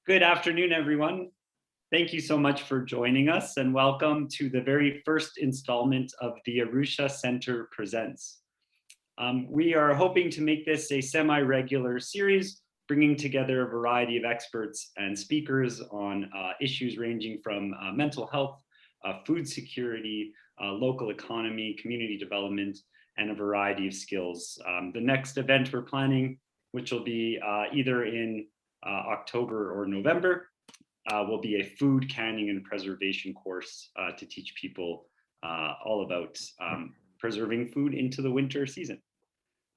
Good afternoon, everyone. Thank you so much for joining us and welcome to the very first installment of the Arusha Center Presents. We are hoping to make this a semi-regular series, bringing together a variety of experts and speakers on issues ranging from mental health, food security, local economy, community development, and a variety of skills. The next event we're planning, which will be either in October or November, will be a food canning and preservation course to teach people all about preserving food into the winter season.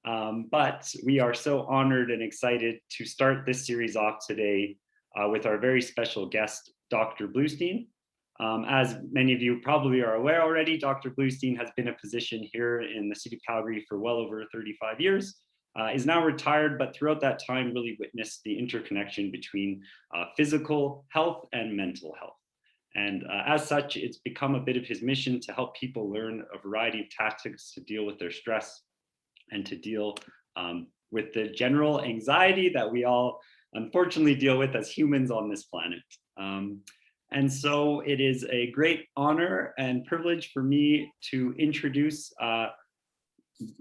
But we are so honored and excited to start this series off today with our very special guest, Dr. Bluestein. As many of you probably are aware already, Dr. Bluestein has been a physician here in the city of Calgary for well over 35 years. Is now retired, but throughout that time really witnessed the interconnection between physical health and mental health. And as such, it's become a bit of his mission to help people learn a variety of tactics to deal with their stress and to deal with the general anxiety that we all unfortunately deal with as humans on this planet. And so it is a great honor and privilege for me to introduce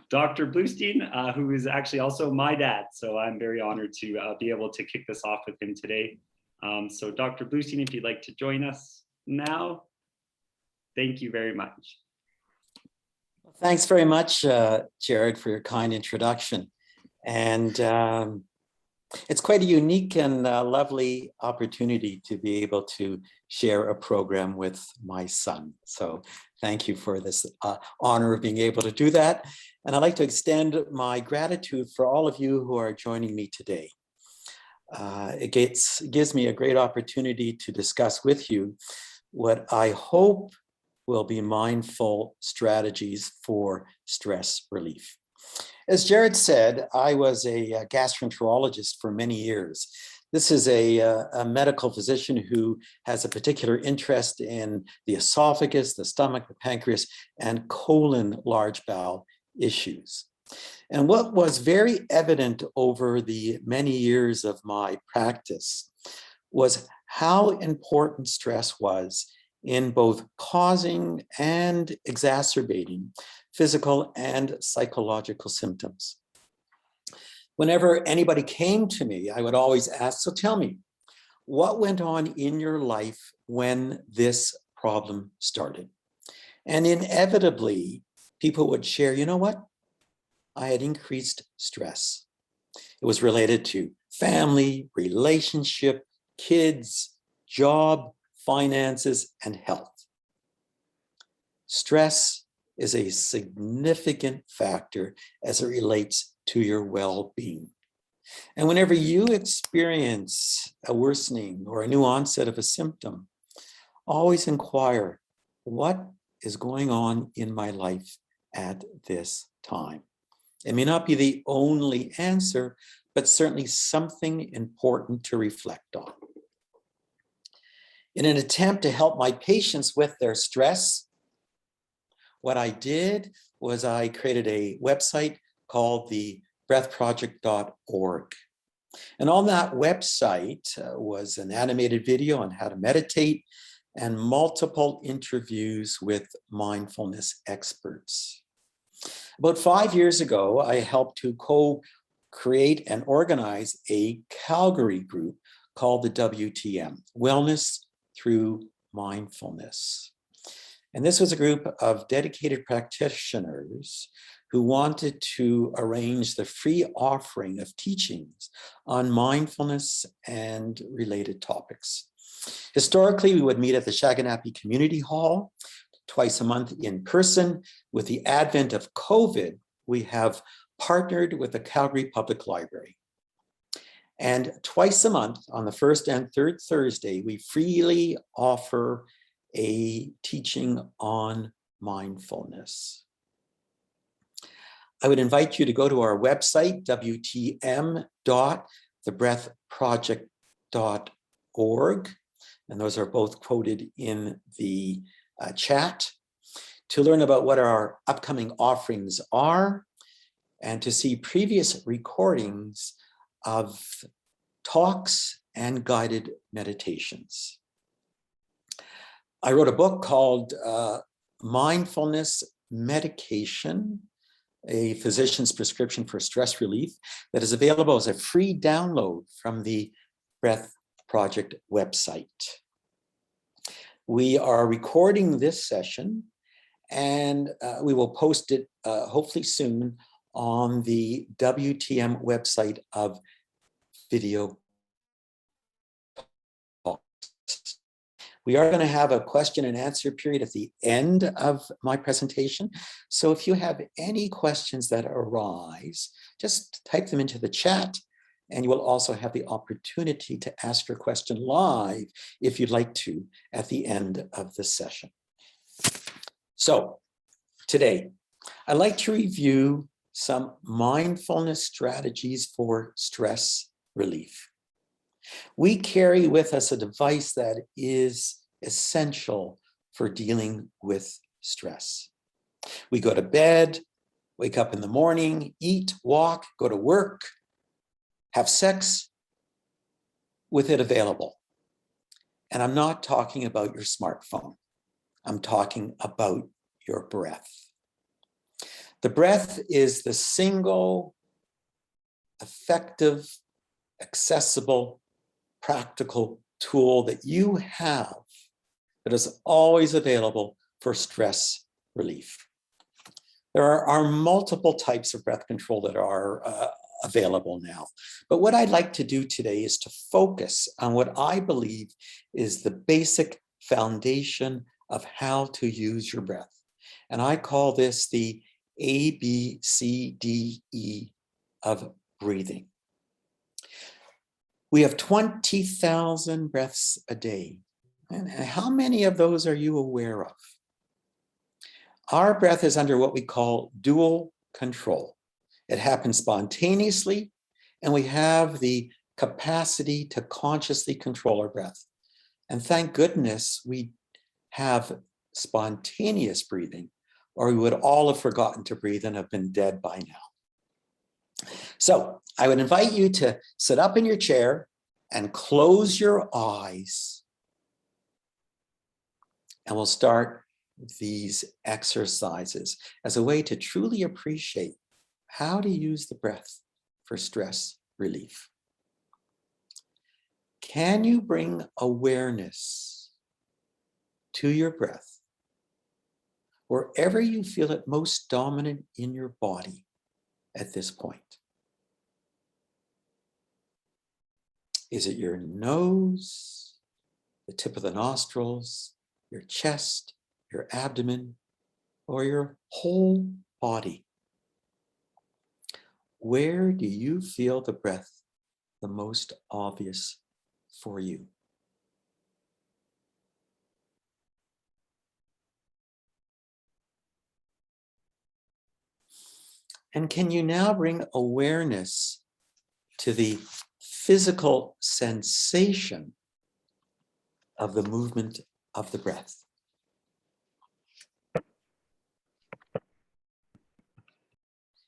Dr. Bluestein, who is actually also my dad. So I'm very honored to be able to kick this off with him today. So Dr. Bluestein, if you'd like to join us now, thank you very much. Thanks very much, Jared, for your kind introduction. And it's quite a unique and lovely opportunity to be able to share a program with my son. So thank you for this honor of being able to do that. And I'd like to extend my gratitude for all of you who are joining me today. It gives me a great opportunity to discuss with you what I hope will be mindful strategies for stress relief. As Jared said, I was a gastroenterologist for many years. This is a medical physician who has a particular interest in the esophagus, the stomach, the pancreas, and colon large bowel issues. And what was very evident over the many years of my practice was how important stress was in both causing and exacerbating physical and psychological symptoms. Whenever anybody came to me, I would always ask, so tell me, what went on in your life when this problem started? And inevitably, people would share, you know what? I had increased stress. It was related to family, relationship, kids, job, finances, and health. Stress is a significant factor as it relates to your well-being. And whenever you experience a worsening or a new onset of a symptom, always inquire, what is going on in my life at this time? It may not be the only answer, but certainly something important to reflect on. In an attempt to help my patients with their stress, what I did was I created a website called the breathproject.org. And on that website was an animated video on how to meditate and multiple interviews with mindfulness experts. About 5 years ago, I helped to co-create and organize a Calgary group called the WTM, Wellness Through Mindfulness. And this was a group of dedicated practitioners who wanted to arrange the free offering of teachings on mindfulness and related topics. Historically, we would meet at the Shaganappi Community Hall twice a month in person. With the advent of COVID, we have partnered with the Calgary Public Library. And twice a month, on the first and third Thursday, we freely offer a teaching on mindfulness. I would invite you to go to our website, wtm.thebreathproject.org, and those are both quoted in the chat, to learn about what our upcoming offerings are and to see previous recordings of talks and guided meditations. I wrote a book called Mindfulness Medication, a physician's prescription for stress relief, that is available as a free download from the Breath Project website. We are recording this session, and we will post it hopefully soon on the WTM website of video. We are going to have a question and answer period at the end of my presentation. So if you have any questions that arise, just type them into the chat, and you will also have the opportunity to ask your question live if you'd like to at the end of the session. So today, I'd like to review some mindfulness strategies for stress relief. We carry with us a device that is essential for dealing with stress. We go to bed, wake up in the morning, eat, walk, go to work, have sex with it available. And I'm not talking about your smartphone. I'm talking about your breath. The breath is the single effective, accessible, practical tool that you have that is always available for stress relief. There are multiple types of breath control that are available now. But what I'd like to do today is to focus on what I believe is the basic foundation of how to use your breath. And I call this the ABCDE of breathing. We have 20,000 breaths a day. And how many of those are you aware of? Our breath is under what we call dual control. It happens spontaneously, and we have the capacity to consciously control our breath. And thank goodness we have spontaneous breathing, or we would all have forgotten to breathe and have been dead by now. So I would invite you to sit up in your chair and close your eyes. And we'll start these exercises as a way to truly appreciate how to use the breath for stress relief. Can you bring awareness to your breath wherever you feel it most dominant in your body at this point? Is it your nose, the tip of the nostrils, your chest, your abdomen, or your whole body? Where do you feel the breath the most obvious for you? And can you now bring awareness to the physical sensation of the movement of the breath?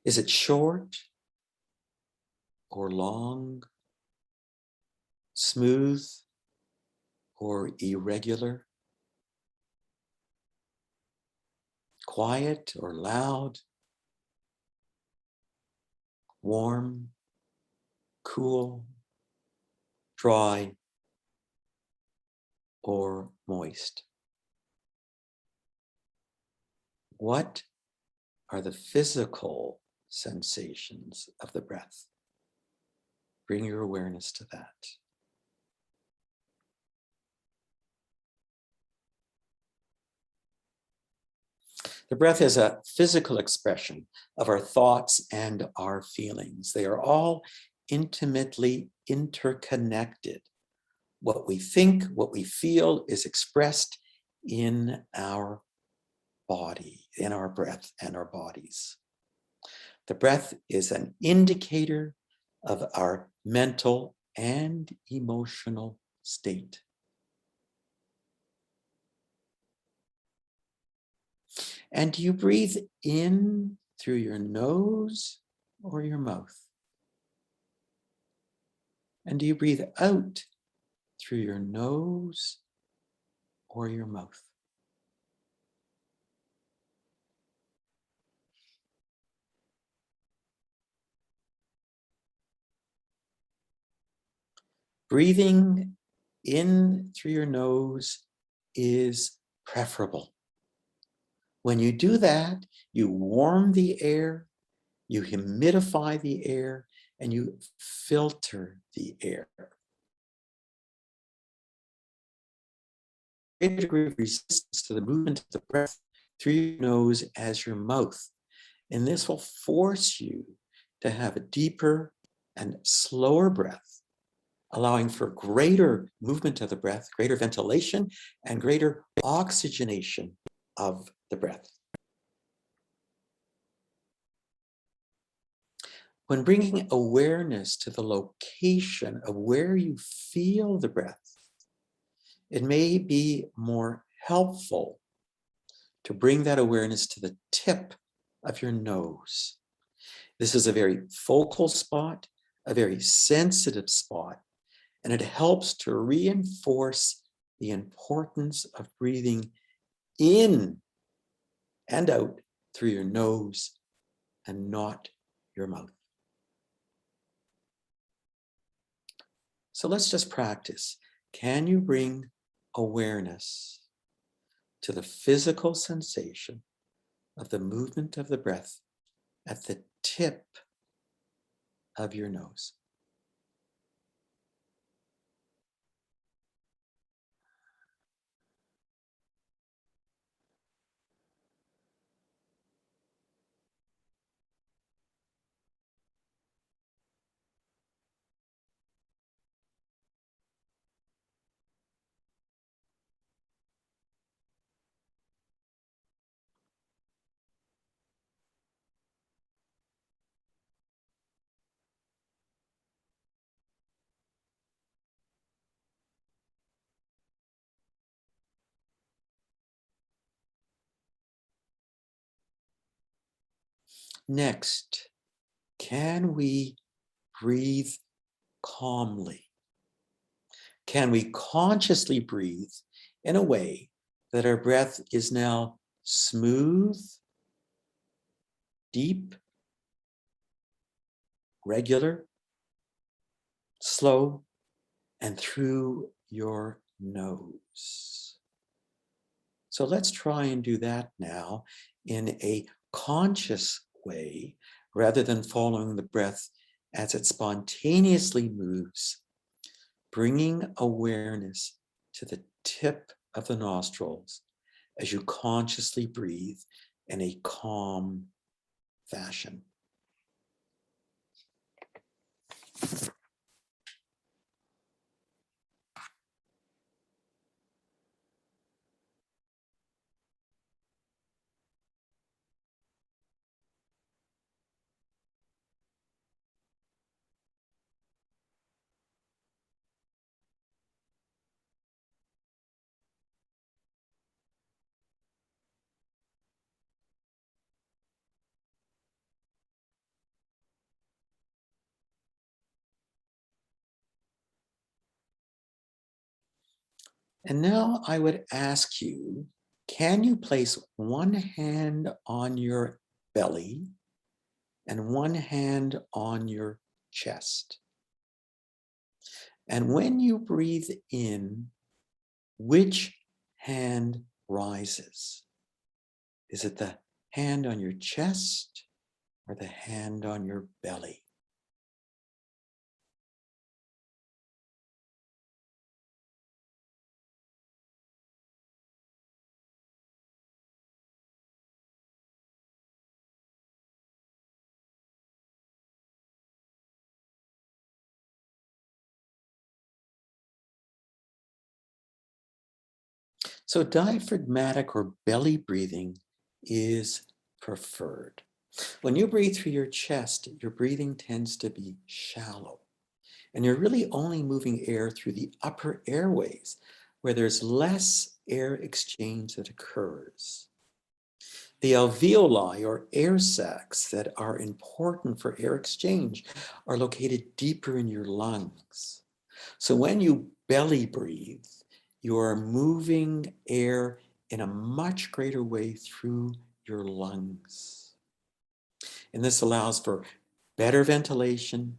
Is it short or long, smooth or irregular, quiet or loud, warm, cool, dry, or moist? What are the physical sensations of the breath? Bring your awareness to that. The breath is a physical expression of our thoughts and our feelings. They are all intimately interconnected. What we think, what we feel is expressed in our body, in our breath and our bodies. The breath is an indicator of our mental and emotional state. And do you breathe in through your nose or your mouth? And do you breathe out through your nose or your mouth. Breathing in through your nose is preferable. When you do that, you warm the air, you humidify the air, and you filter the air. A degree of resistance to the movement of the breath through your nose as your mouth. And this will force you to have a deeper and slower breath, allowing for greater movement of the breath, greater ventilation, and greater oxygenation of the breath. When bringing awareness to the location of where you feel the breath, it may be more helpful to bring that awareness to the tip of your nose. This is a very focal spot, a very sensitive spot, and it helps to reinforce the importance of breathing in and out through your nose and not your mouth. So let's just practice. Can you bring awareness to the physical sensation of the movement of the breath at the tip of your nose? Next, can we breathe calmly? Can we consciously breathe in a way that our breath is now smooth, deep, regular, slow, and through your nose? So let's try and do that now in a conscious way, rather than following the breath as it spontaneously moves, bringing awareness to the tip of the nostrils as you consciously breathe in a calm fashion. And now I would ask you, can you place one hand on your belly and one hand on your chest? And when you breathe in, which hand rises? Is it the hand on your chest or the hand on your belly? So diaphragmatic or belly breathing is preferred. When you breathe through your chest, your breathing tends to be shallow, and you're really only moving air through the upper airways, where there's less air exchange that occurs. The alveoli or air sacs that are important for air exchange are located deeper in your lungs. So when you belly breathe, you are moving air in a much greater way through your lungs. And this allows for better ventilation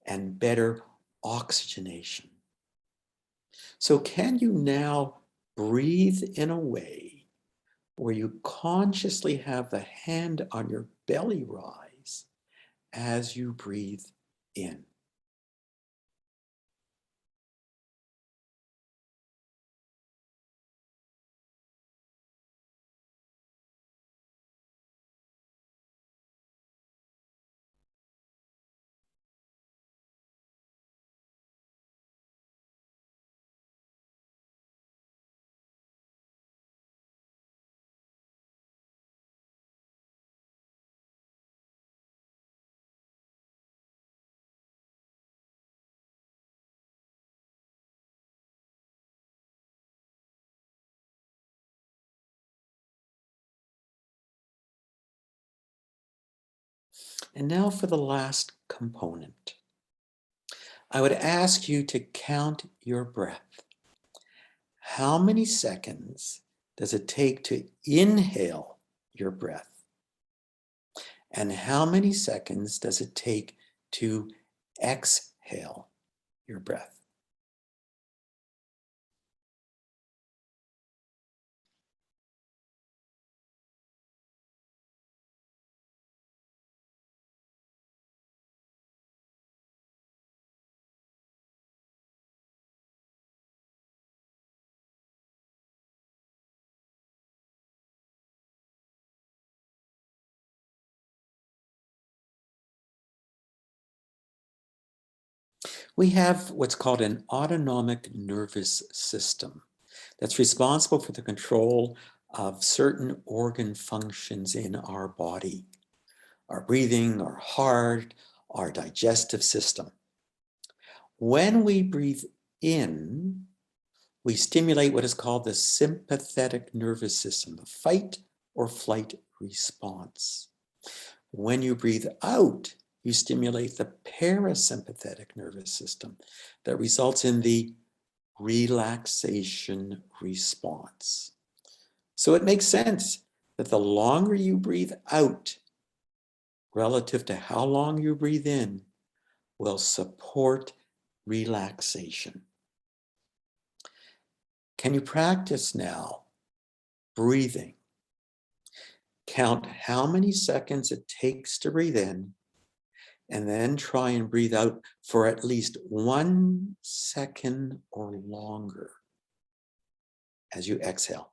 and better oxygenation. So can you now breathe in a way where you consciously have the hand on your belly rise as you breathe in? And now for the last component. I would ask you to count your breath. How many seconds does it take to inhale your breath? And how many seconds does it take to exhale your breath? We have what's called an autonomic nervous system that's responsible for the control of certain organ functions in our body, our breathing, our heart, our digestive system. When we breathe in, we stimulate what is called the sympathetic nervous system, the fight or flight response. When you breathe out, you stimulate the parasympathetic nervous system that results in the relaxation response. So it makes sense that the longer you breathe out relative to how long you breathe in will support relaxation. Can you practice now breathing? Count how many seconds it takes to breathe in, and then try and breathe out for at least 1 second or longer as you exhale.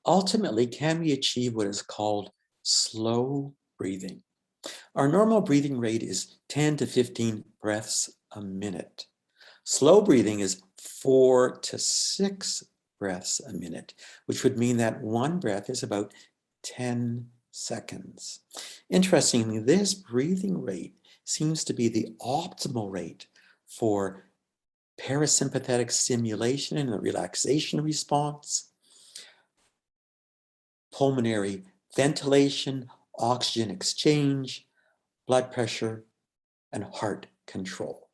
Ultimately, can we achieve what is called slow breathing? Our normal breathing rate is 10 to 15 breaths a minute. Slow breathing is 4 to 6 breaths a minute, which would mean that one breath is about 10 seconds. Interestingly, this breathing rate seems to be the optimal rate for parasympathetic stimulation and the relaxation response, pulmonary ventilation, oxygen exchange, blood pressure, and heart control.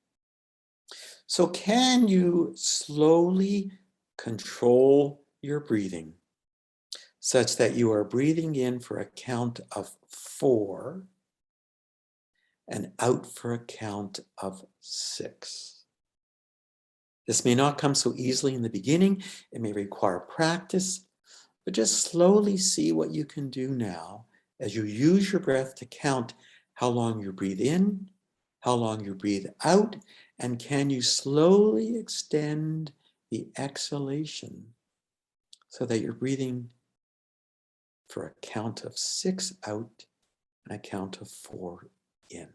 So can you slowly control your breathing such that you are breathing in for a count of 4 and out for a count of 6? This may not come so easily in the beginning. It may require practice, but just slowly see what you can do now as you use your breath to count how long you breathe in, how long you breathe out, and can you slowly extend the exhalation so that you're breathing for a count of 6 out and a count of 4 in.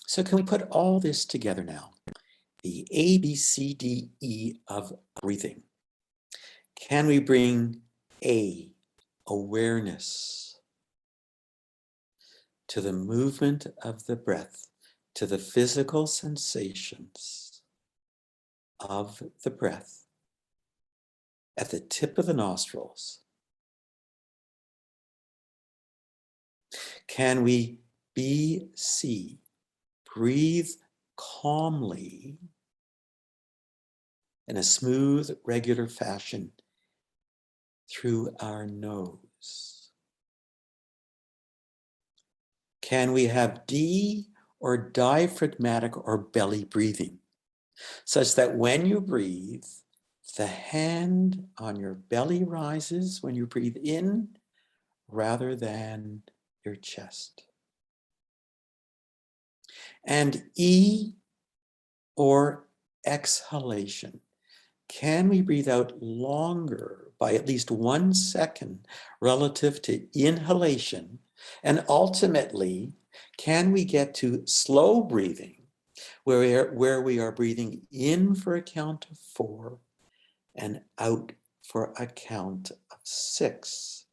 So can we put all this together now? The A, B, C, D, E of breathing. Can we bring A, awareness, to the movement of the breath, to the physical sensations of the breath at the tip of the nostrils? Can we B, C, breathe calmly in a smooth, regular fashion through our nose? Can we have D, or diaphragmatic or belly breathing, such that when you breathe, the hand on your belly rises when you breathe in rather than your chest? And E, or exhalation. Can we breathe out longer by at least 1 second relative to inhalation? And ultimately, can we get to slow breathing, where we are breathing in for a count of 4 and out for a count of 6?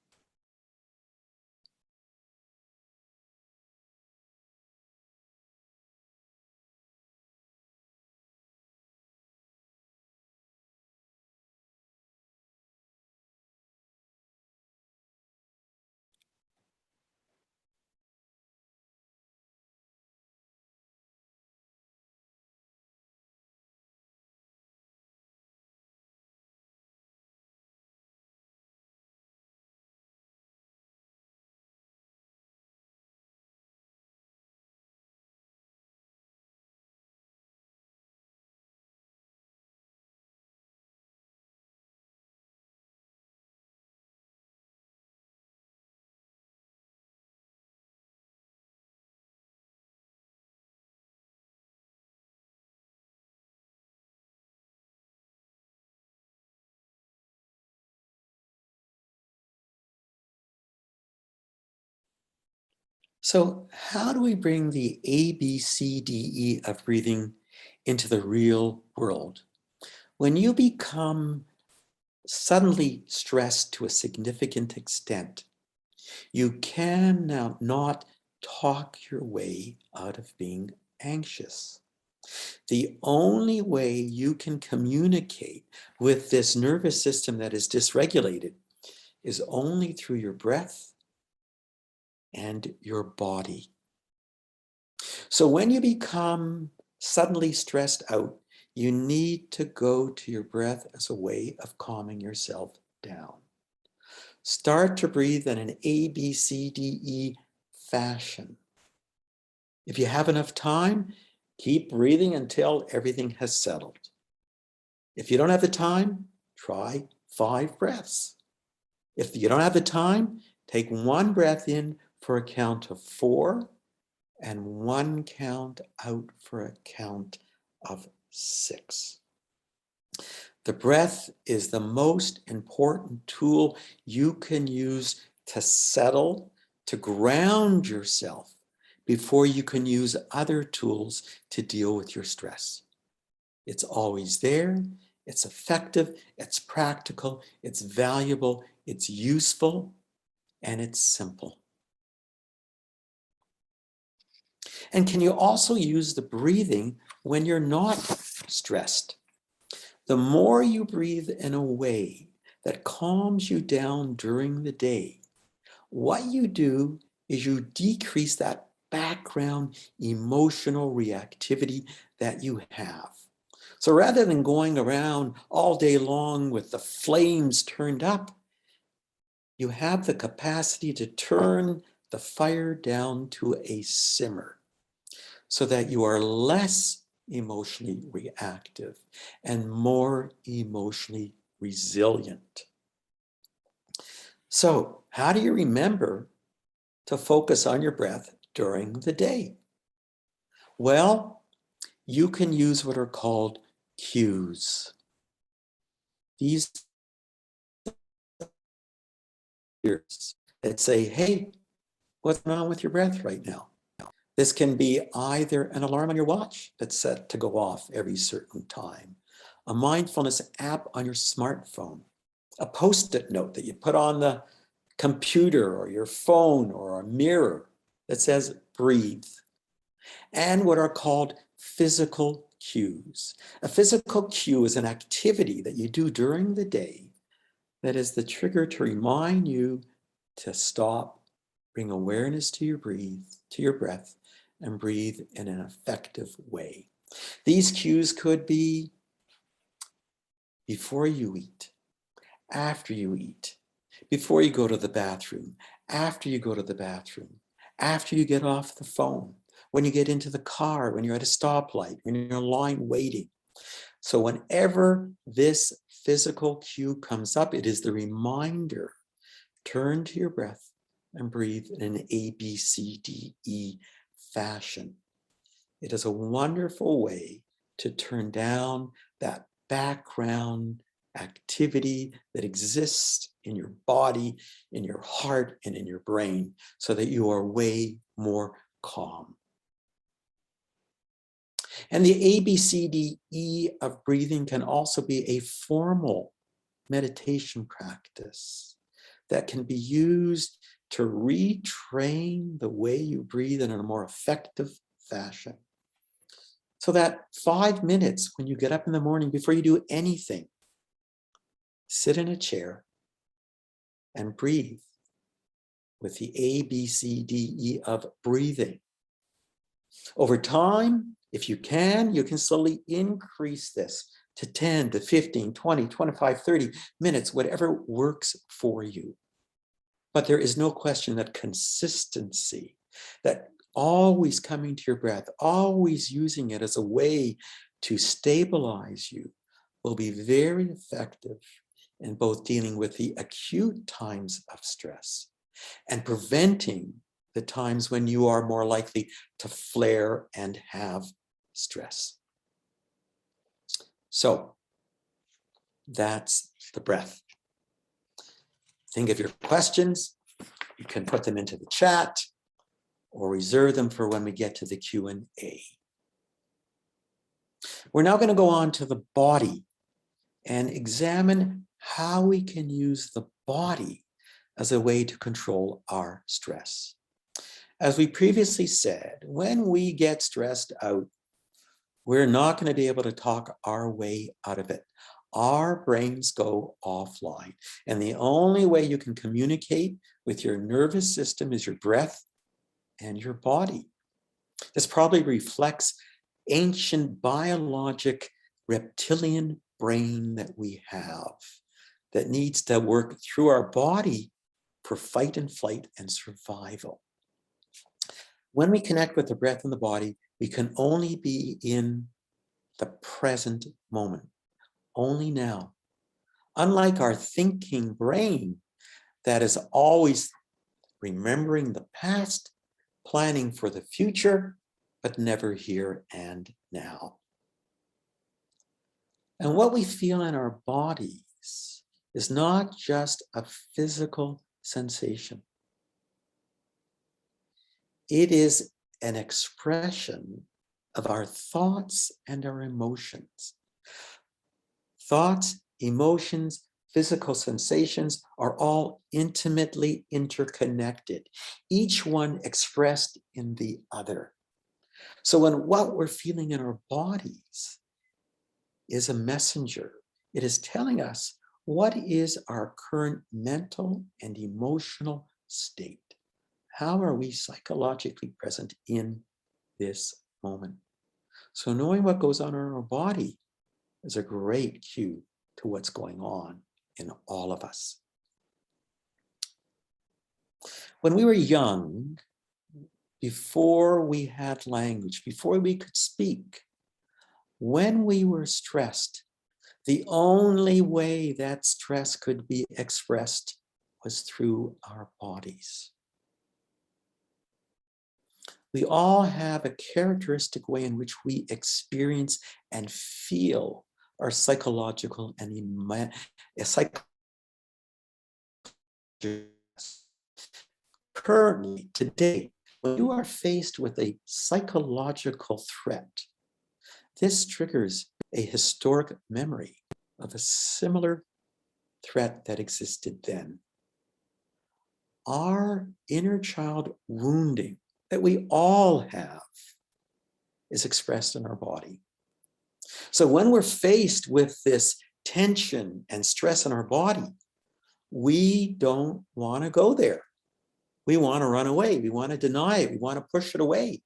So how do we bring the A, B, C, D, E of breathing into the real world? When you become suddenly stressed to a significant extent, you can now not talk your way out of being anxious. The only way you can communicate with this nervous system that is dysregulated is only through your breath and your body. So when you become suddenly stressed out, you need to go to your breath as a way of calming yourself down. Start to breathe in an A, B, C, D, E fashion. If you have enough time, keep breathing until everything has settled. If you don't have the time, try 5 breaths. If you don't have the time, take 1 breath in for a count of 4 and 1 count out for a count of 6. The breath is the most important tool you can use to settle, to ground yourself before you can use other tools to deal with your stress. It's always there, it's effective, it's practical, it's valuable, it's useful, and it's simple. And can you also use the breathing when you're not stressed? The more you breathe in a way that calms you down during the day, what you do is you decrease that background emotional reactivity that you have. So rather than going around all day long with the flames turned up, you have the capacity to turn the fire down to a simmer so that you are less emotionally reactive and more emotionally resilient. So, how do you remember to focus on your breath during the day? Well, you can use what are called cues. These that say, hey, what's going on with your breath right now? This can be either an alarm on your watch that's set to go off every certain time, a mindfulness app on your smartphone, a post-it note that you put on the computer or your phone or a mirror that says breathe, and what are called physical cues. A physical cue is an activity that you do during the day that is the trigger to remind you to stop, bring awareness to your breath, and breathe in an effective way. These cues could be before you eat, after you eat, before you go to the bathroom, after you go to the bathroom, after you get off the phone, when you get into the car, when you're at a stoplight, when you're in a line waiting. So whenever this physical cue comes up, it is the reminder, turn to your breath and breathe in an ABCDE fashion. It is a wonderful way to turn down that background activity that exists in your body, in your heart, and in your brain so that you are way more calm. And the ABCDE of breathing can also be a formal meditation practice that can be used to retrain the way you breathe in a more effective fashion. So that 5 minutes when you get up in the morning before you do anything, sit in a chair and breathe with the ABCDE of breathing. Over time, if you can slowly increase this to 10 to 15, 20, 25, 30 minutes, whatever works for you. But there is no question that consistency, that always coming to your breath, always using it as a way to stabilize you, will be very effective in both dealing with the acute times of stress and preventing the times when you are more likely to flare and have stress. So that's the breath. Think of your questions. You can put them into the chat or reserve them for when we get to the Q&A. We're now going to go on to the body and examine how we can use the body as a way to control our stress. As we previously said, when we get stressed out, we're not going to be able to talk our way out of it. Our brains go offline. And the only way you can communicate with your nervous system is your breath and your body. This probably reflects ancient biologic reptilian brain that we have that needs to work through our body for fight and flight and survival. When we connect with the breath and the body, we can only be in the present moment, only now. Unlike our thinking brain that is always remembering the past, planning for the future, but never here and now. And what we feel in our bodies is not just a physical sensation. It is an expression of our thoughts and our emotions. Thoughts, emotions, physical sensations are all intimately interconnected, each one expressed in the other. So when what we're feeling in our bodies is a messenger, it is telling us what is our current mental and emotional state. How are we psychologically present in this moment? So knowing what goes on in our body is a great cue to what's going on in all of us. When we were young, before we had language, before we could speak, when we were stressed, the only way that stress could be expressed was through our bodies. We all have a characteristic way in which we experience and feel our psychological and currently, today, when you are faced with a psychological threat, this triggers a historic memory of a similar threat that existed then. Our inner child wounding that we all have is expressed in our body. So when we're faced with this tension and stress in our body, we don't want to go there. We want to run away. We want to deny it. We want to push it away.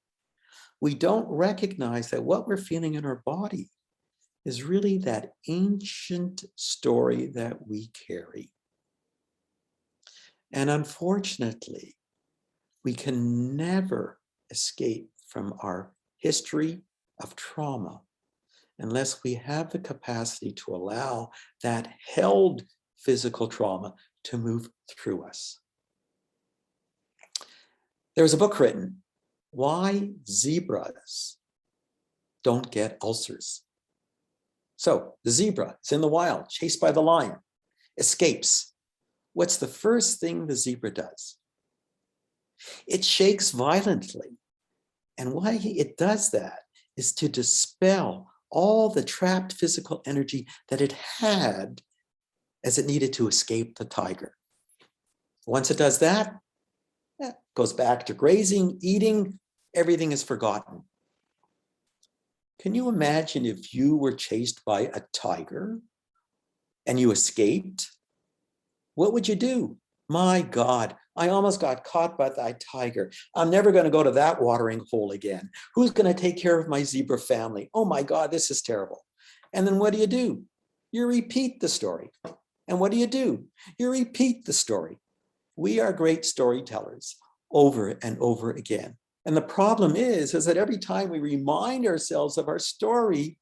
We don't recognize that what we're feeling in our body is really that ancient story that we carry. And unfortunately, we can never escape from our history of trauma unless we have the capacity to allow that held physical trauma to move through us. There was a book written, Why Zebras Don't Get Ulcers. So the zebra is in the wild, chased by the lion, escapes. What's the first thing the zebra does? It shakes violently. And why it does that is to dispel all the trapped physical energy that it had as it needed to escape the tiger. Once it does that, it goes back to grazing, eating, everything is forgotten. Can you imagine if you were chased by a tiger and you escaped? What would you do? My God, I almost got caught by that tiger. I'm never going to go to that watering hole again. Who's going to take care of my zebra family? Oh my God, this is terrible. And then what do? You repeat the story. And what do? You repeat the story. We are great storytellers over and over again. And the problem is that every time we remind ourselves of our story,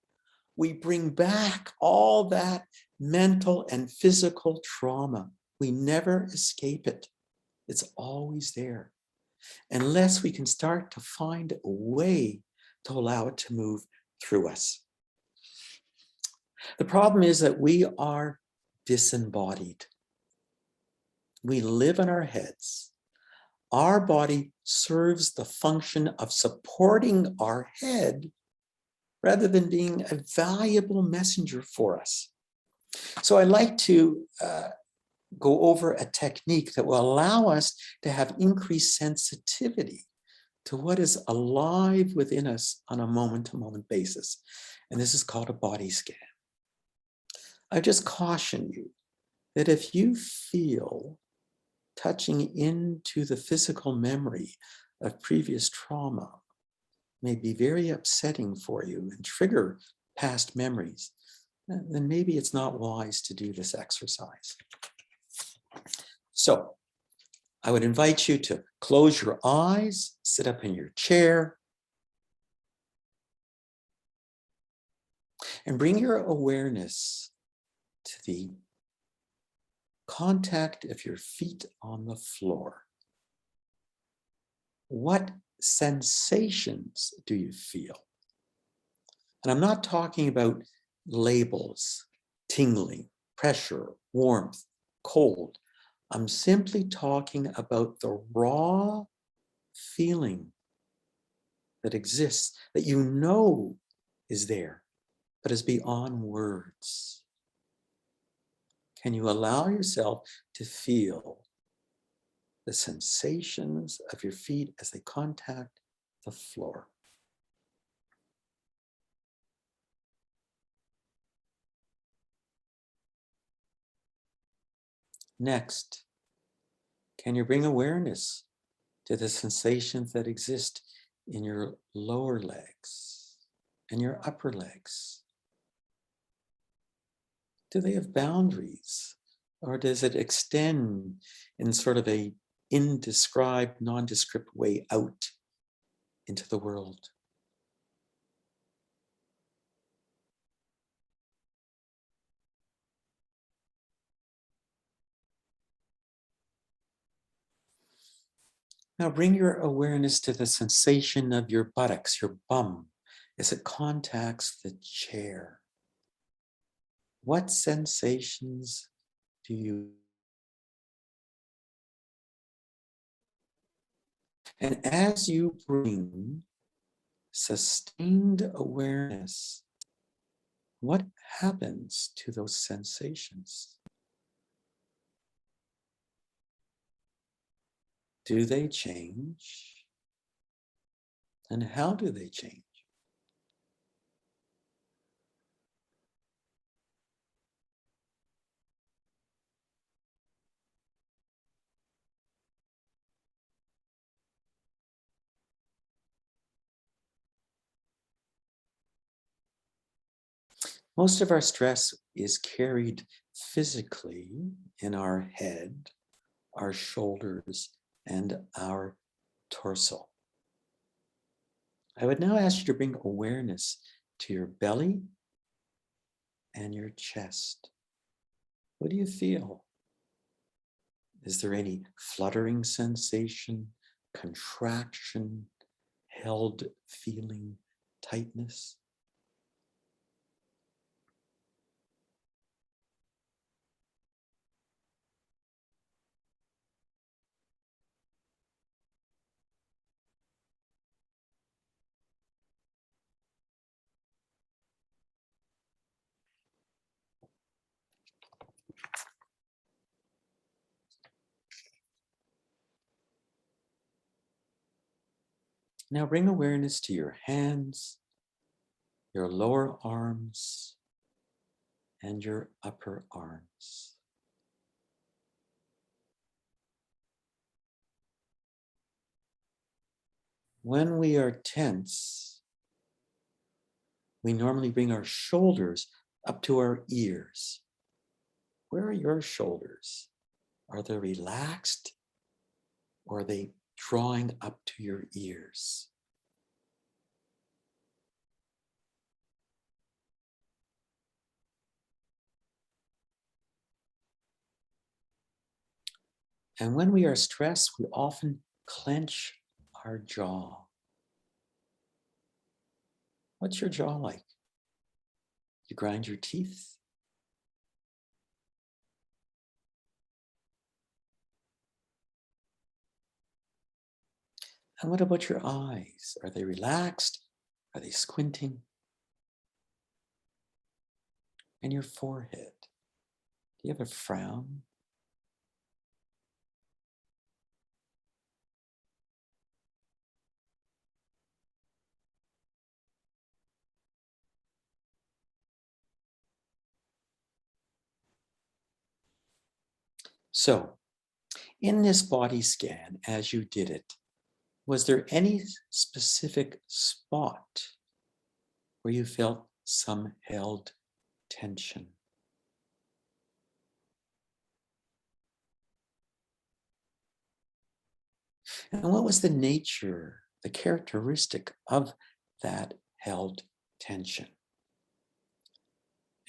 we bring back all that mental and physical trauma. We never escape it. It's always there. Unless we can start to find a way to allow it to move through us. The problem is that we are disembodied. We live in our heads. Our body serves the function of supporting our head rather than being a valuable messenger for us. So I'd like to go over a technique that will allow us to have increased sensitivity to what is alive within us on a moment-to-moment basis. And this is called a body scan. I just caution you that if you feel touching into the physical memory of previous trauma may be very upsetting for you and trigger past memories, then maybe it's not wise to do this exercise. So I would invite you to close your eyes, sit up in your chair, and bring your awareness to the contact of your feet on the floor. What sensations do you feel? And I'm not talking about labels, tingling, pressure, warmth, cold. I'm simply talking about the raw feeling that exists, that you know is there, but is beyond words. Can you allow yourself to feel the sensations of your feet as they contact the floor? Next, can you bring awareness to the sensations that exist in your lower legs and your upper legs? Do they have boundaries? Or does it extend in sort of a indescribed, nondescript way out into the world? Now bring your awareness to the sensation of your buttocks, your bum, as it contacts the chair. What sensations do you? And as you bring sustained awareness, what happens to those sensations? Do they change? And how do they change? Most of our stress is carried physically in our head, our shoulders, and our torso. I would now ask you to bring awareness to your belly and your chest. What do you feel? Is there any fluttering sensation, contraction, held feeling, tightness? Now bring awareness to your hands, your lower arms, and your upper arms. When we are tense, we normally bring our shoulders up to our ears. Where are your shoulders? Are they relaxed or are they drawing up to your ears? And when we are stressed, we often clench our jaw. What's your jaw like? You grind your teeth? And what about your eyes? Are they relaxed? Are they squinting? And your forehead? Do you have a frown? So, in this body scan, as you did it, was there any specific spot where you felt some held tension? And what was the nature, the characteristic of that held tension?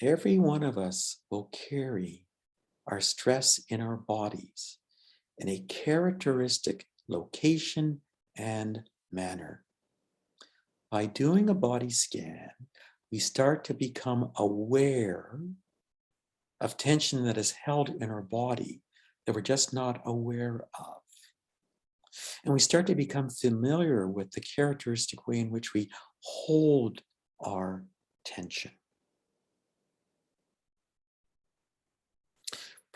Every one of us will carry our stress in our bodies in a characteristic location and manner. By doing a body scan, we start to become aware of tension that is held in our body that we're just not aware of. And we start to become familiar with the characteristic way in which we hold our tension.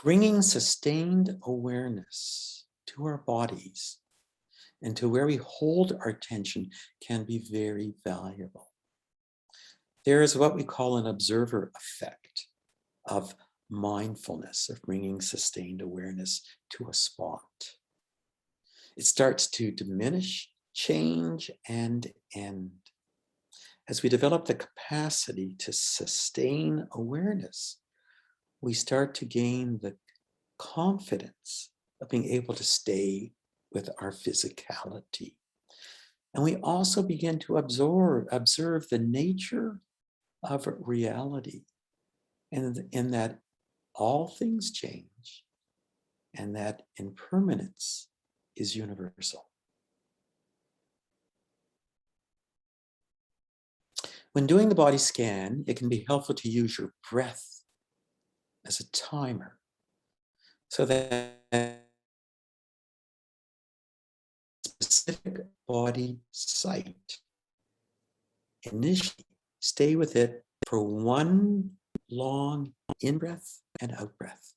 Bringing sustained awareness to our bodies and to where we hold our tension can be very valuable. There is what we call an observer effect of mindfulness, of bringing sustained awareness to a spot. It starts to diminish, change, and end. As we develop the capacity to sustain awareness, we start to gain the confidence of being able to stay with our physicality. And we also begin to observe the nature of reality, and in that all things change and that impermanence is universal. When doing the body scan, it can be helpful to use your breath as a timer so that specific body site, initially stay with it for one long in-breath and out-breath.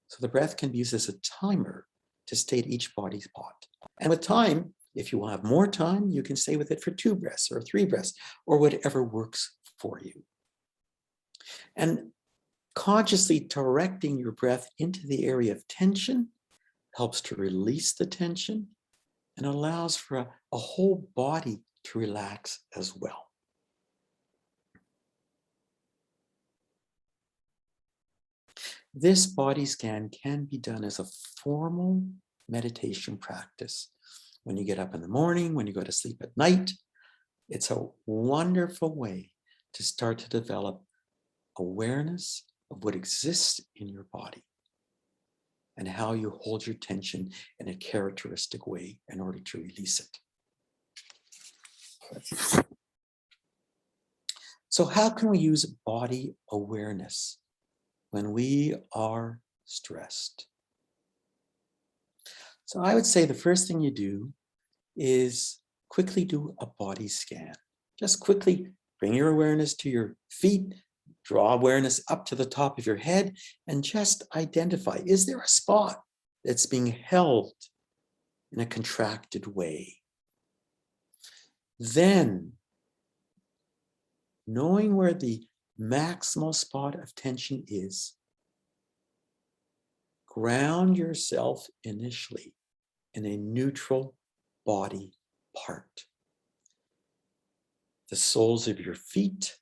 So the breath can be used as a timer to stay at each body spot. And with time, if you will have more time, you can stay with it for 2 breaths or 3 breaths or whatever works for you. And consciously directing your breath into the area of tension helps to release the tension and allows for a whole body to relax as well. This body scan can be done as a formal meditation practice. When you get up in the morning, when you go to sleep at night, it's a wonderful way to start to develop awareness of what exists in your body and how you hold your tension in a characteristic way in order to release it. So how can we use body awareness when we are stressed? So I would say the first thing you do is quickly do a body scan. Just quickly bring your awareness to your feet, draw awareness up to the top of your head, and just identify, is there a spot that's being held in a contracted way? Then, knowing where the maximal spot of tension is, ground yourself initially in a neutral body part. The soles of your feet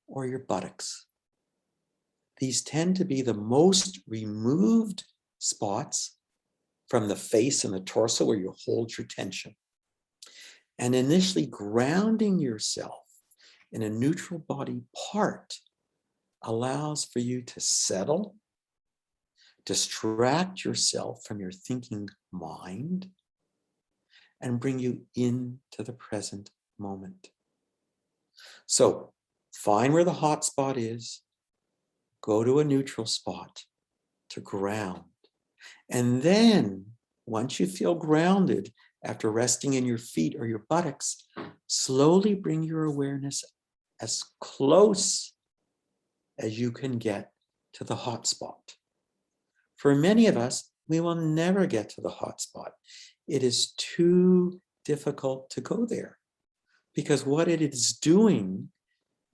or your buttocks. These tend to be the most removed spots from the face and the torso where you hold your tension. And initially grounding yourself in a neutral body part allows for you to settle, distract yourself from your thinking mind, and bring you into the present moment. So find where the hot spot is, go to a neutral spot to ground. And then once you feel grounded, after resting in your feet or your buttocks, slowly bring your awareness as close as you can get to the hot spot. For many of us, we will never get to the hot spot. It is too difficult to go there because what it is doing,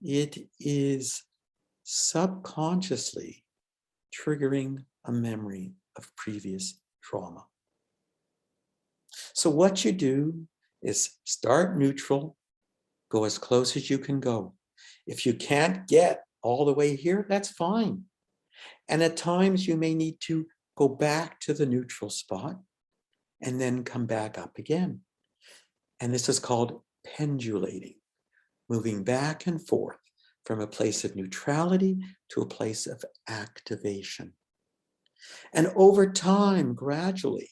it is subconsciously triggering a memory of previous trauma. So what you do is start neutral, go as close as you can go. If you can't get all the way here, that's fine. And at times you may need to go back to the neutral spot and then come back up again. And this is called pendulating, moving back and forth from a place of neutrality to a place of activation. And over time, gradually,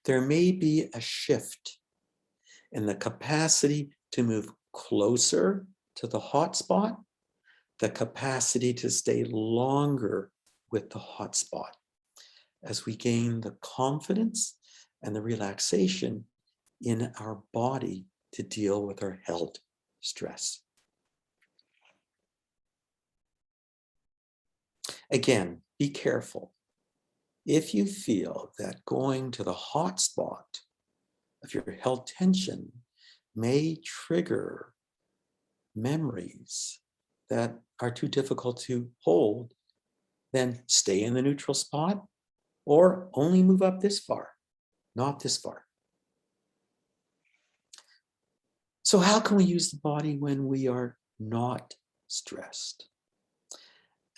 there may be a shift in the capacity to move closer to the hot spot, the capacity to stay longer with the hot spot as we gain the confidence and the relaxation in our body to deal with our held stress. Again, be careful. If you feel that going to the hot spot of your held tension may trigger memories that are too difficult to hold, then stay in the neutral spot or only move up this far, not this far. So how can we use the body when we are not stressed?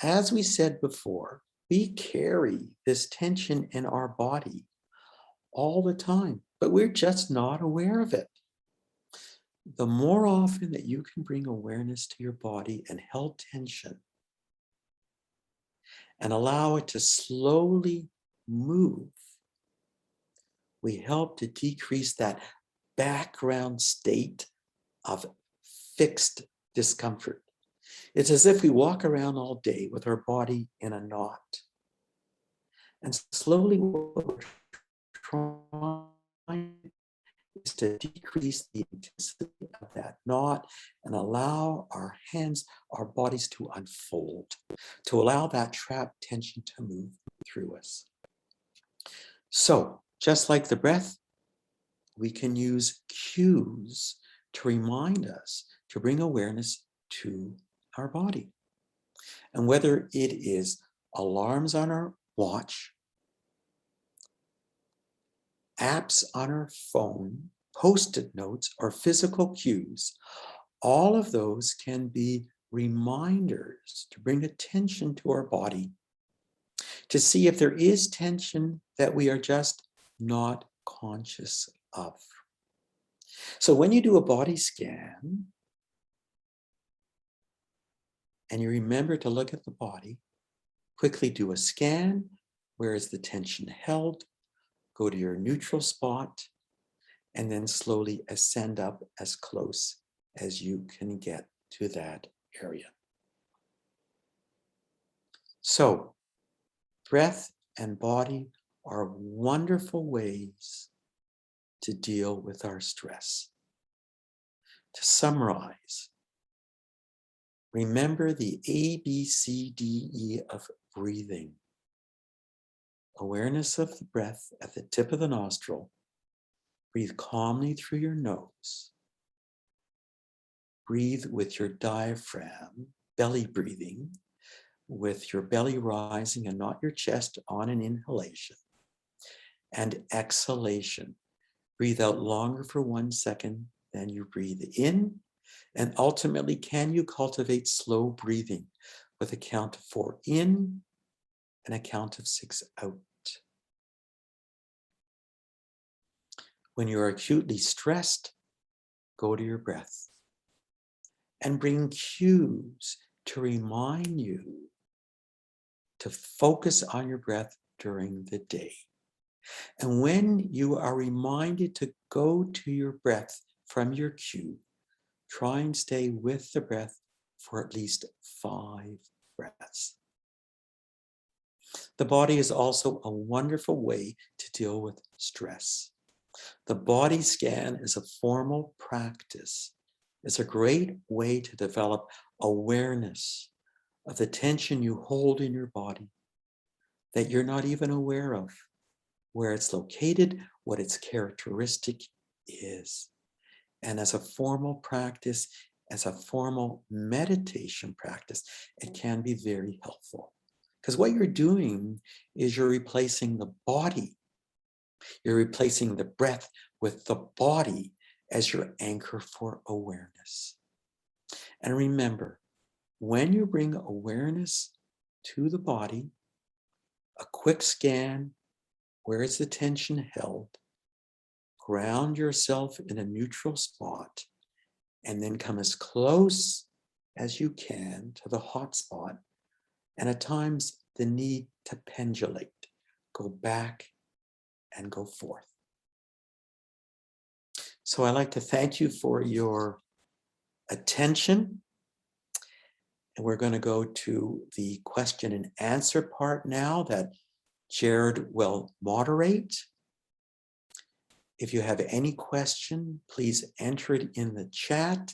as we said before, we carry this tension in our body all the time, but we're just not aware of it. The more often that you can bring awareness to your body and held tension and allow it to slowly move, we help to decrease that background state of fixed discomfort. It's as if we walk around all day with our body in a knot. And slowly what we're trying is to decrease the intensity of that knot and allow our hands, our bodies to unfold, to allow that trapped tension to move through us. So, just like the breath, we can use cues to remind us to bring awareness to our body. And whether it is alarms on our watch, apps on our phone, post-it notes, or physical cues, all of those can be reminders to bring attention to our body, to see if there is tension that we are just not conscious of. So when you do a body scan, and you remember to look at the body, quickly do a scan. Where is the tension held? Go to your neutral spot, and then slowly ascend up as close as you can get to that area. So, breath and body are wonderful ways to deal with our stress. To summarize, remember the ABCDE of breathing. Awareness of the breath at the tip of the nostril. Breathe calmly through your nose. Breathe with your diaphragm, belly breathing, with your belly rising and not your chest on an inhalation. And exhalation. Breathe out longer for 1 second than you breathe in. And ultimately, can you cultivate slow breathing with a count of 4 in and a count of 6 out? When you're acutely stressed, go to your breath and bring cues to remind you to focus on your breath during the day. And when you are reminded to go to your breath from your cue, try and stay with the breath for at least 5 breaths. The body is also a wonderful way to deal with stress. The body scan is a formal practice. It's a great way to develop awareness of the tension you hold in your body that you're not even aware of, where it's located, what its characteristic is. And as a formal practice, as a formal meditation practice, it can be very helpful. Because what you're doing is you're replacing the body. You're replacing the breath with the body as your anchor for awareness. And remember, when you bring awareness to the body, a quick scan, where is the tension held? Ground yourself in a neutral spot, and then come as close as you can to the hot spot. And at times, the need to pendulate, go back and go forth. So I'd like to thank you for your attention. And we're going to go to the question and answer part now that Jared will moderate. If you have any question, please enter it in the chat.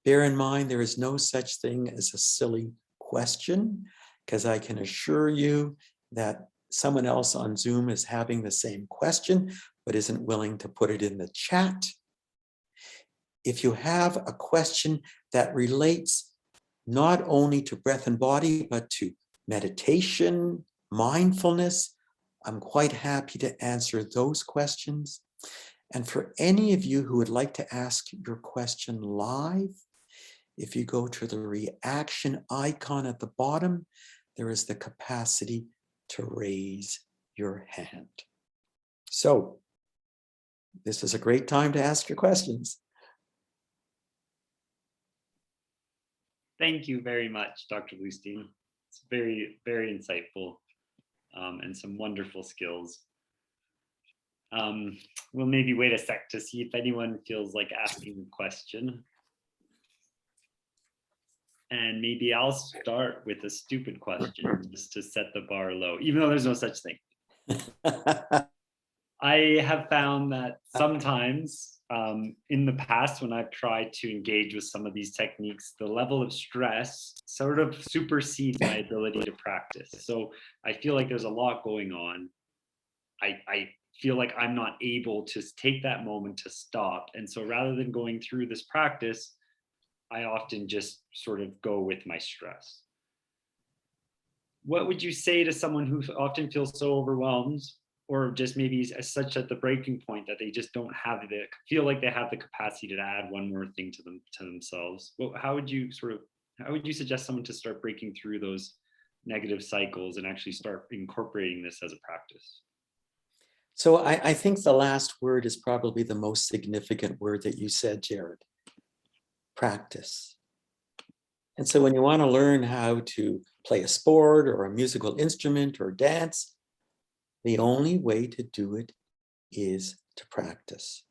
Bear in mind, there is no such thing as a silly question, because I can assure you that someone else on Zoom is having the same question, but isn't willing to put it in the chat. If you have a question that relates not only to breath and body, but to meditation, mindfulness, I'm quite happy to answer those questions. And for any of you who would like to ask your question live, If you go to the reaction icon at the bottom, there is the capacity to raise your hand. So this is a great time to ask your questions. Thank you very much, Dr. Bluestein. It's very, very insightful and some wonderful skills. We'll maybe wait a sec to see if anyone feels like asking a question. And maybe I'll start with a stupid question just to set the bar low, even though there's no such thing. I have found that sometimes in the past, when I've tried to engage with some of these techniques, the level of stress sort of supersedes my ability to practice. So I feel like there's a lot going on. I feel like I'm not able to take that moment to stop. And so rather than going through this practice, I often just sort of go with my stress. What would you say to someone who often feels so overwhelmed, or just maybe as such at the breaking point that they just don't have the feel like they have the capacity to add one more thing to themselves? Well, how would you suggest someone to start breaking through those negative cycles and actually start incorporating this as a practice? So I think the last word is probably the most significant word that you said, Jared. Practice. And so when you want to learn how to play a sport or a musical instrument or dance, the only way to do it is to practice.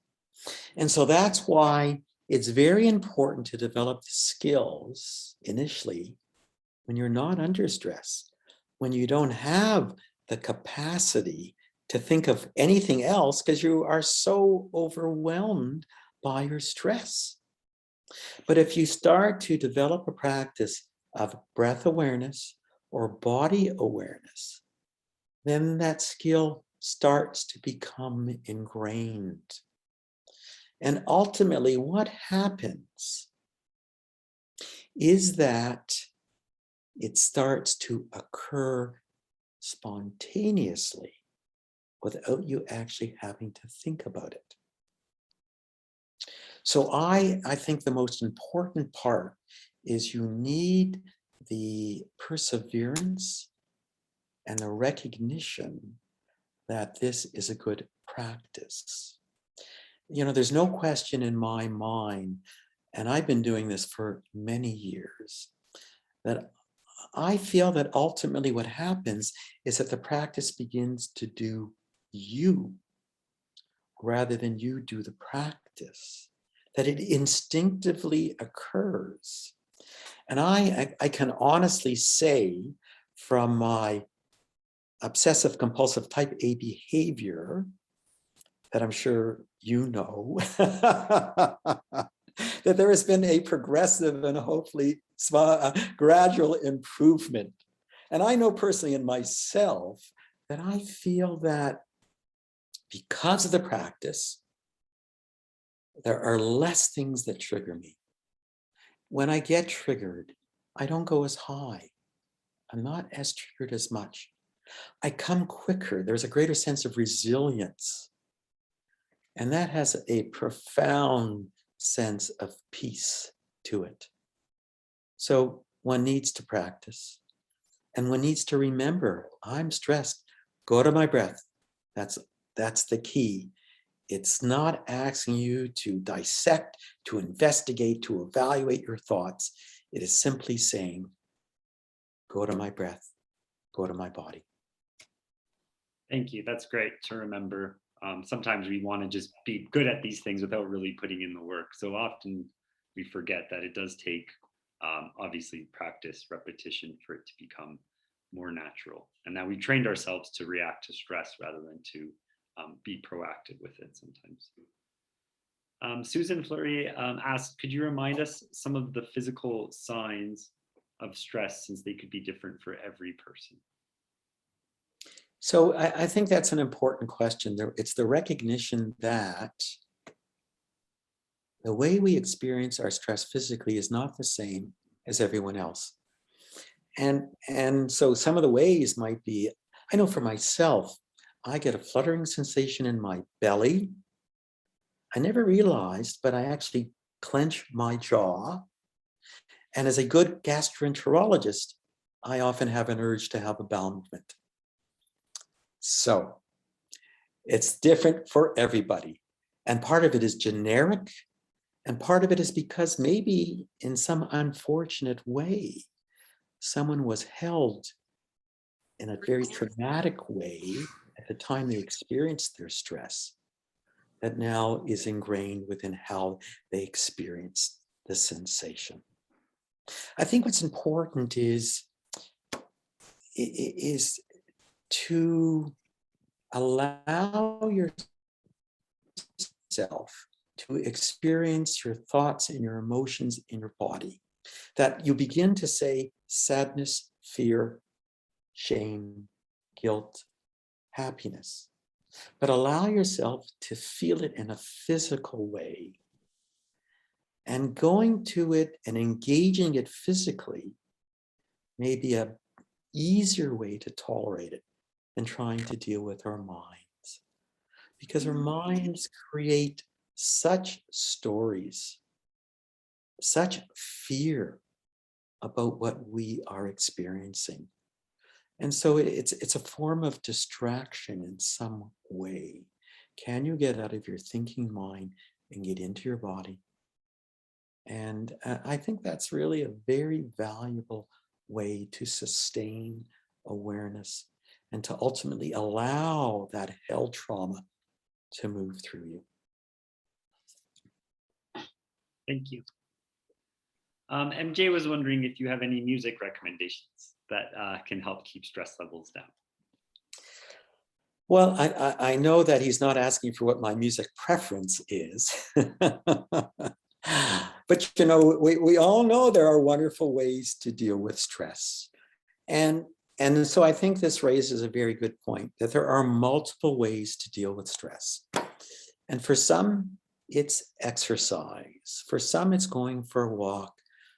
And so that's why it's very important to develop the skills initially when you're not under stress, when you don't have the capacity to think of anything else because you are so overwhelmed by your stress. But if you start to develop a practice of breath awareness or body awareness, then that skill starts to become ingrained. And ultimately, what happens is that it starts to occur spontaneously without you actually having to think about it. So I think the most important part is you need the perseverance and the recognition that this is a good practice. You know, there's no question in my mind, and I've been doing this for many years, that I feel that ultimately what happens is that the practice begins to do you rather than you do the practice, that it instinctively occurs. And I can honestly say from my obsessive compulsive type A behavior that I'm sure you know, that there has been a progressive and hopefully gradual improvement. And I know personally in myself that I feel that because of the practice, there are less things that trigger me. When I get triggered, I don't go as high. I'm not as triggered as much. I come quicker. There's a greater sense of resilience. And that has a profound sense of peace to it. So one needs to practice. And one needs to remember, I'm stressed. Go to my breath. That's the key. It's not asking you to dissect, to investigate, to evaluate your thoughts. It is simply saying, go to my breath, go to my body. Thank you. That's great to remember. Sometimes we want to just be good at these things without really putting in the work. So often we forget that it does take, obviously, practice, repetition for it to become more natural. And that we trained ourselves to react to stress rather than to be proactive with it sometimes. Susan Fleury asked, could you remind us some of the physical signs of stress, since they could be different for every person? So I think that's an important question. It's the recognition that the way we experience our stress physically is not the same as everyone else. And so some of the ways might be, I know for myself, I get a fluttering sensation in my belly. I never realized, but I actually clench my jaw. And as a good gastroenterologist, I often have an urge to have a bowel movement. So it's different for everybody. And part of it is generic, and part of it is because maybe in some unfortunate way, someone was held in a very traumatic way at the time they experienced their stress that now is ingrained within how they experience the sensation. I think what's important is to allow yourself to experience your thoughts and your emotions in your body, that you begin to say sadness, fear, shame, guilt, happiness, but allow yourself to feel it in a physical way. And going to it and engaging it physically may be an easier way to tolerate it than trying to deal with our minds. Because our minds create such stories, such fear about what we are experiencing. And so it's a form of distraction in some way. Can you get out of your thinking mind and get into your body? And I think that's really a very valuable way to sustain awareness and to ultimately allow that held trauma to move through you. Thank you. MJ was wondering if you have any music recommendations that can help keep stress levels down. Well, I know that he's not asking for what my music preference is. But, you know, we all know there are wonderful ways to deal with stress. And so I think this raises a very good point, that there are multiple ways to deal with stress. And for some, it's exercise. For some, it's going for a walk.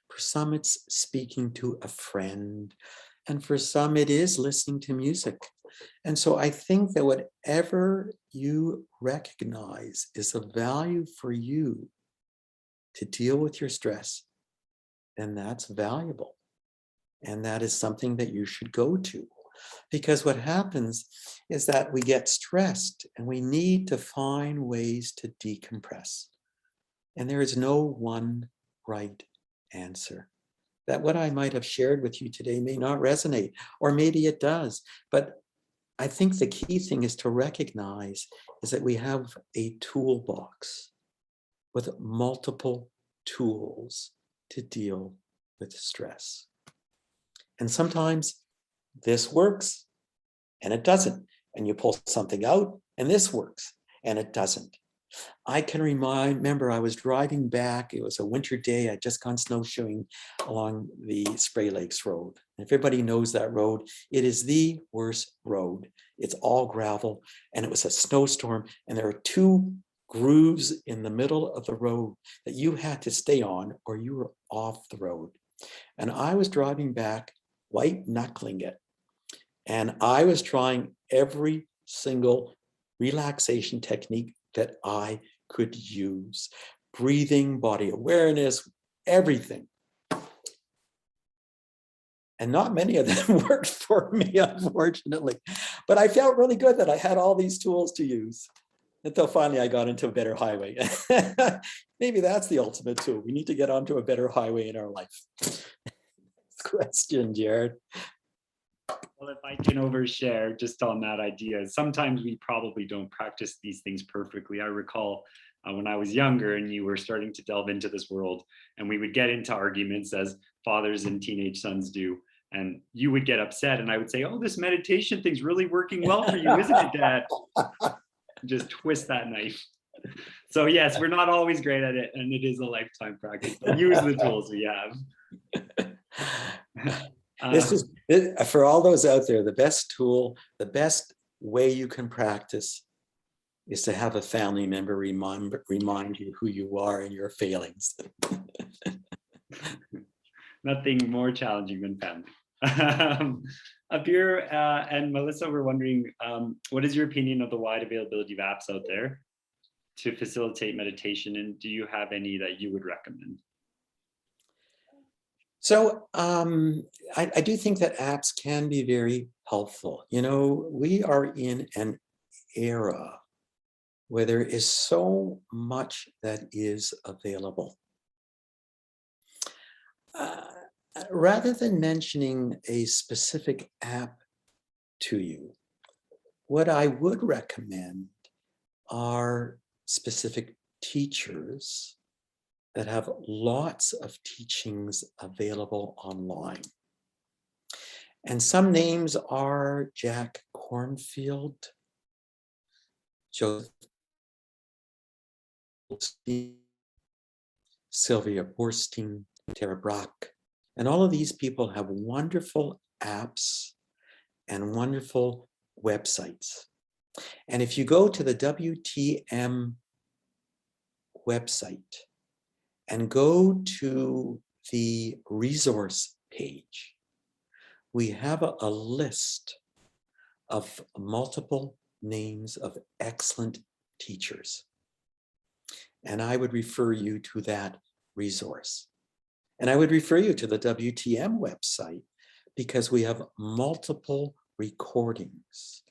For some, it's speaking to a friend. And for some, it is listening to music. And so I think that whatever you recognize is of value for you to deal with your stress, then that's valuable. And that is something that you should go to. Because what happens is that we get stressed and we need to find ways to decompress. And there is no one right answer. That what I might have shared with you today may not resonate, or maybe it does. But I think the key thing is to recognize is that we have a toolbox with multiple tools to deal with stress. And sometimes this works and it doesn't. And you pull something out and this works and it doesn't. I can remember I was driving back. It was a winter day. I'd just gone snowshoeing along the Spray Lakes Road. If everybody knows that road, it is the worst road. It's all gravel and it was a snowstorm and there are two grooves in the middle of the road that you had to stay on or you were off the road. And I was driving back, white knuckling it. And I was trying every single relaxation technique that I could use. Breathing, body awareness, everything. And not many of them worked for me, unfortunately. But I felt really good that I had all these tools to use until finally I got into a better highway. Maybe that's the ultimate tool. We need to get onto a better highway in our life. Question, Jared. Well, if I can overshare just on that idea, sometimes we probably don't practice these things perfectly. I recall when I was younger and you were starting to delve into this world and we would get into arguments as fathers and teenage sons do. And you would get upset and I would say, oh, this meditation thing's really working well for you, isn't it, Dad? Just twist that knife. So yes, we're not always great at it and it is a lifetime practice. But use the tools we have. This is, for all those out there, the best tool, the best way you can practice is to have a family member remind you who you are and your failings. Nothing more challenging than family. Abir and Melissa were wondering, what is your opinion of the wide availability of apps out there to facilitate meditation? And do you have any that you would recommend? So I do think that apps can be very helpful. You know, we are in an era where there is so much that is available. Rather than mentioning a specific app to you, what I would recommend are specific teachers that have lots of teachings available online. And some names are Jack Cornfield, Joseph Blustein, Sylvia Blustein, Tara Brock, and all of these people have wonderful apps and wonderful websites. And if you go to the WTM website and go to the resource page, we have a list of multiple names of excellent teachers. And I would refer you to that resource. And I would refer you to the WTM website because we have multiple recordings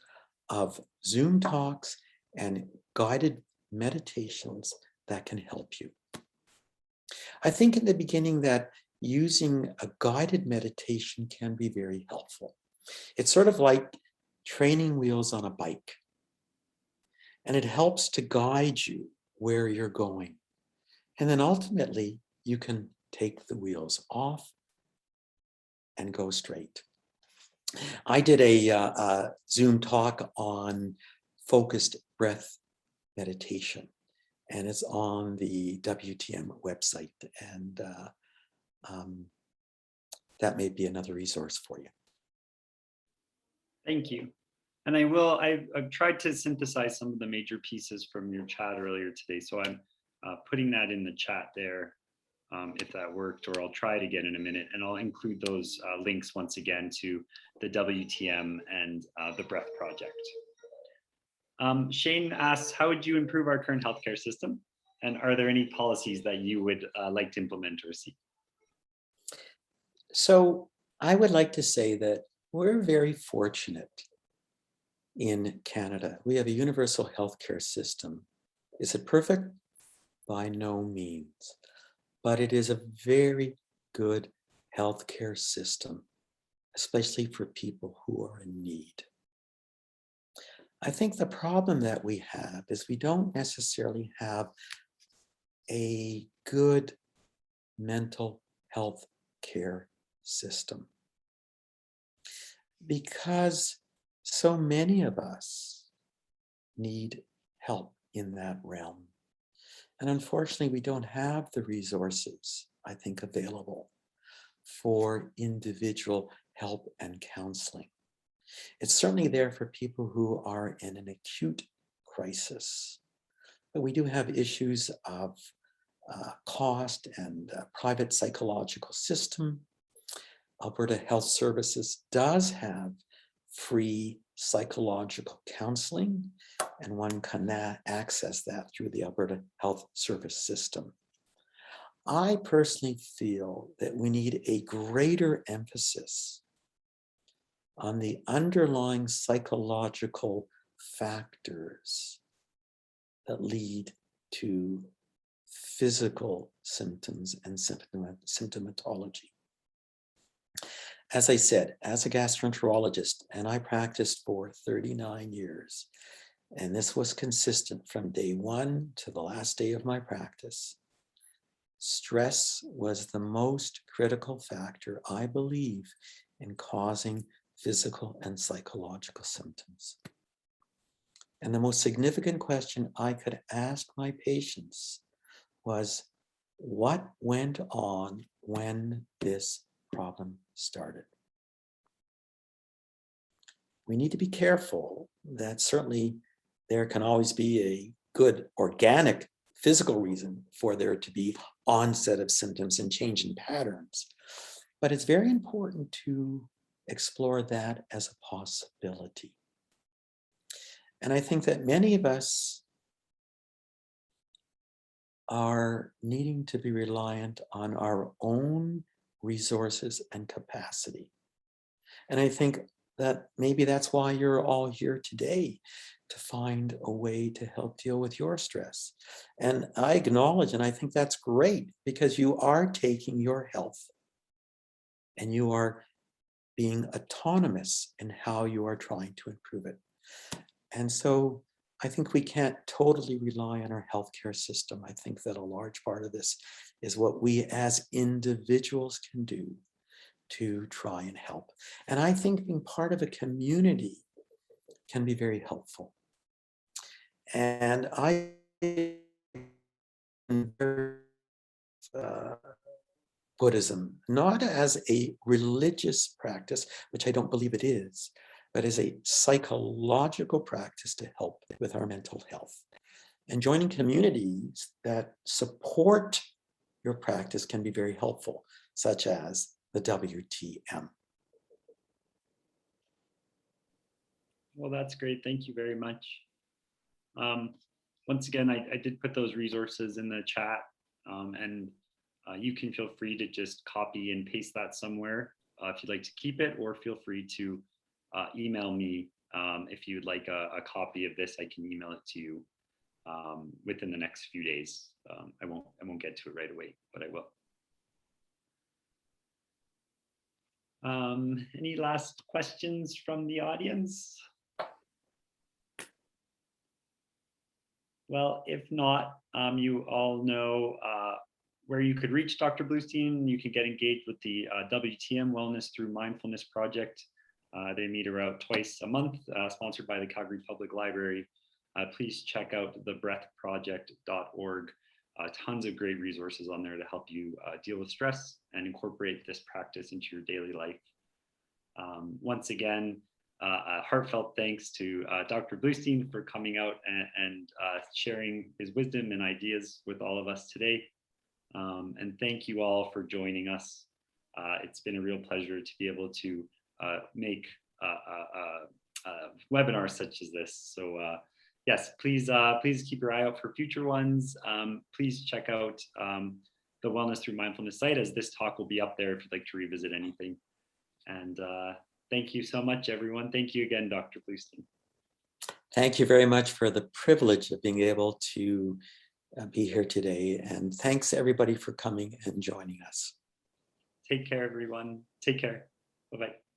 of Zoom talks and guided meditations that can help you. I think in the beginning that using a guided meditation can be very helpful. It's sort of like training wheels on a bike, and it helps to guide you where you're going. And then ultimately, you can take the wheels off and go straight. I did a Zoom talk on focused breath meditation, and it's on the WTM website, and that may be another resource for you. Thank you. And I've tried to synthesize some of the major pieces from your chat earlier today. So I'm putting that in the chat there if that worked, or I'll try it again in a minute. And I'll include those links once again to the WTM and the Breath Project. Shane asks, how would you improve our current healthcare system? And are there any policies that you would like to implement or see? So I would like to say that we're very fortunate in Canada. We have a universal healthcare system. Is it perfect? By no means, but it is a very good healthcare system, especially for people who are in need. I think the problem that we have is we don't necessarily have a good mental health care system because so many of us need help in that realm. And unfortunately, we don't have the resources, I think, available for individual help and counseling. It's certainly there for people who are in an acute crisis, but we do have issues of cost and private psychological system. Alberta Health Services does have free psychological counseling, and one can access that through the Alberta Health Service system. I personally feel that we need a greater emphasis on the underlying psychological factors that lead to physical symptoms and symptomatology. As I said, as a gastroenterologist, and I practiced for 39 years, and this was consistent from day one to the last day of my practice, stress was the most critical factor, I believe, in causing physical and psychological symptoms. And the most significant question I could ask my patients was, what went on when this problem started? We need to be careful that certainly there can always be a good organic physical reason for there to be onset of symptoms and change in patterns. But it's very important to explore that as a possibility. And I think that many of us are needing to be reliant on our own resources, and capacity. And I think that maybe that's why you're all here today, to find a way to help deal with your stress. And I acknowledge, and I think that's great, because you are taking your health and you are being autonomous in how you are trying to improve it. And so I think we can't totally rely on our healthcare system. I think that a large part of this is what we as individuals can do to try and help. And I think being part of a community can be very helpful. And I Buddhism, not as a religious practice, which I don't believe it is, but as a psychological practice to help with our mental health. And joining communities that support your practice can be very helpful, such as the WTM. Well, that's great. Thank you very much. Once again, I did put those resources in the chat, and you can feel free to just copy and paste that somewhere if you'd like to keep it, or feel free to email me if you'd like a copy of this. I can email it to you within the next few days. I won't get to it right away, but I will. Any last questions from the audience? Well, if not, you all know where you could reach Dr. Bluestein. You can get engaged with the WTM Wellness Through Mindfulness project. They meet around twice a month, sponsored by the Calgary Public Library. Please check out thebreathproject.org. Tons of great resources on there to help you deal with stress and incorporate this practice into your daily life. Once again, a heartfelt thanks to Dr. Bluestein for coming out and sharing his wisdom and ideas with all of us today. And thank you all for joining us. It's been a real pleasure to be able to make webinars such as this. So yes, please keep your eye out for future ones. Please check out the Wellness Through Mindfulness site, as this talk will be up there if you'd like to revisit anything. And thank you so much, everyone. Thank you again, Dr. Bluestein. Thank you very much for the privilege of being able to be here today. And thanks everybody for coming and joining us. Take care, everyone. Take care. Bye-bye.